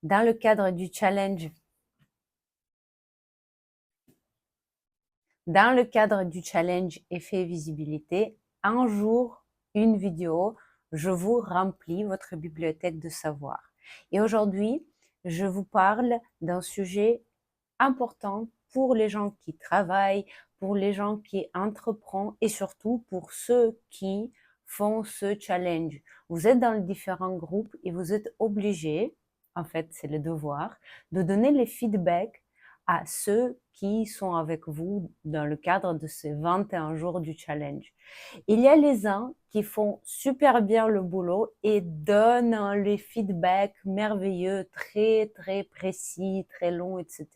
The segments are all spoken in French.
Dans le cadre du challenge, Effet Visibilité, un jour, une vidéo, je vous remplis votre bibliothèque de savoir. Et aujourd'hui, je vous parle d'un sujet important pour les gens qui travaillent, pour les gens qui entreprennent et surtout pour ceux qui font ce challenge. Vous êtes dans les différents groupes et vous êtes obligés, en fait c'est le devoir, de donner les feedbacks à ceux qui sont avec vous dans le cadre de ces 21 jours du challenge. Il y a les uns qui font super bien le boulot et donnent les feedbacks merveilleux, très très précis, très longs, etc.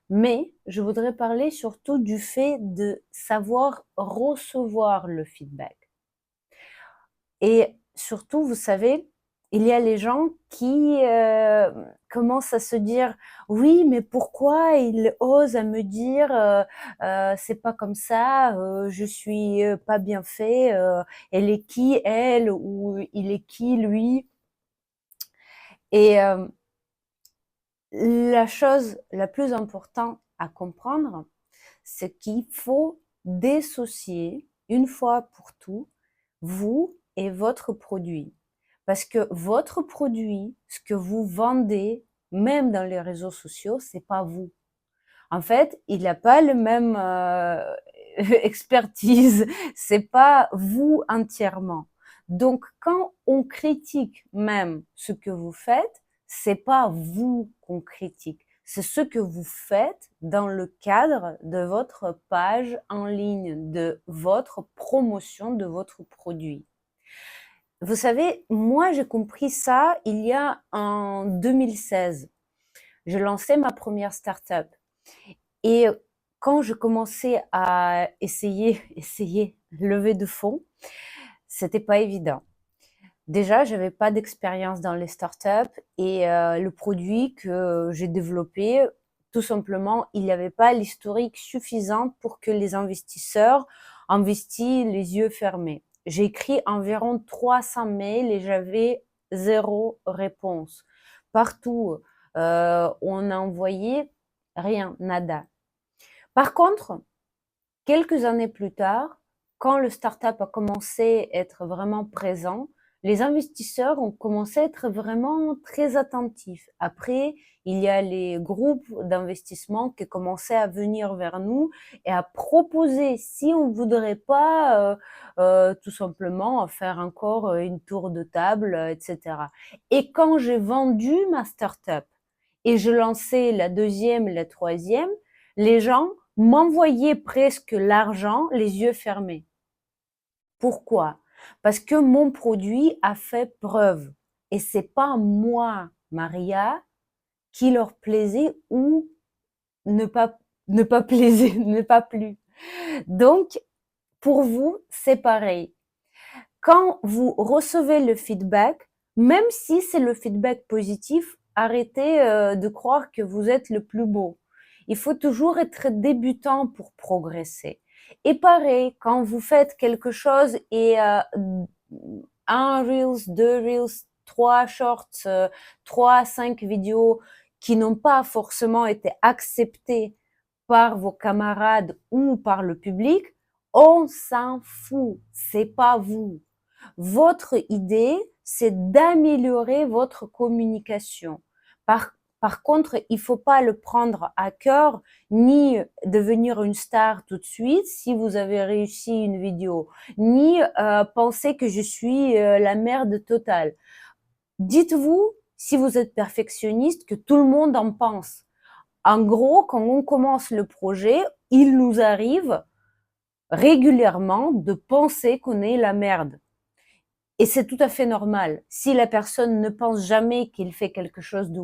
Mais je voudrais parler surtout du fait de savoir recevoir le feedback. Et surtout, vous savez, il y a les gens qui commencent à se dire oui, mais pourquoi il ose à me dire c'est pas comme ça, je suis pas bien fait, elle est qui elle ou il est qui lui. Et la chose la plus importante à comprendre, c'est qu'il faut dissocier une fois pour tout vous et votre produit. Parce que votre produit, ce que vous vendez, même dans les réseaux sociaux, c'est pas vous. En fait, il n'a pas le même expertise, c'est pas vous entièrement. Donc, quand on critique même ce que vous faites, c'est pas vous qu'on critique, c'est ce que vous faites dans le cadre de votre page en ligne, de votre promotion de votre produit. Vous savez, moi j'ai compris ça il y a en 2016. Je lançais ma première start-up. Et quand je commençais à essayer lever de fonds, c'était pas évident. Déjà, j'avais pas d'expérience dans les startups et le produit que j'ai développé, tout simplement, il n'y avait pas l'historique suffisant pour que les investisseurs investissent les yeux fermés. J'ai écrit environ 300 mails et j'avais 0 réponse. Partout, on a envoyé rien, nada. Par contre, quelques années plus tard, quand le startup a commencé à être vraiment présent, les investisseurs ont commencé à être vraiment très attentifs. Après, il y a les groupes d'investissement qui commençaient à venir vers nous et à proposer si on voudrait pas tout simplement faire encore une tour de table, etc. Et quand j'ai vendu ma startup et je lançais la deuxième, la troisième, les gens m'envoyaient presque l'argent les yeux fermés. Pourquoi? Parce que mon produit a fait preuve. Et c'est pas moi, Maria, qui leur plaisait ou ne pas, ne pas plaisait, ne pas plu. Donc, pour vous, c'est pareil. Quand vous recevez le feedback, même si c'est le feedback positif, arrêtez de croire que vous êtes le plus beau. Il faut toujours être débutant pour progresser. Et pareil, quand vous faites quelque chose et un Reels, deux Reels, trois Shorts, trois, cinq vidéos qui n'ont pas forcément été acceptées par vos camarades ou par le public, on s'en fout, c'est pas vous. Votre idée, c'est d'améliorer votre communication. Par contre, il faut pas le prendre à cœur, ni devenir une star tout de suite si vous avez réussi une vidéo, ni penser que je suis la merde totale. Dites-vous, si vous êtes perfectionniste, que tout le monde en pense. En gros, quand on commence le projet, il nous arrive régulièrement de penser qu'on est la merde. Et c'est tout à fait normal. Si la personne ne pense jamais qu'il fait quelque chose de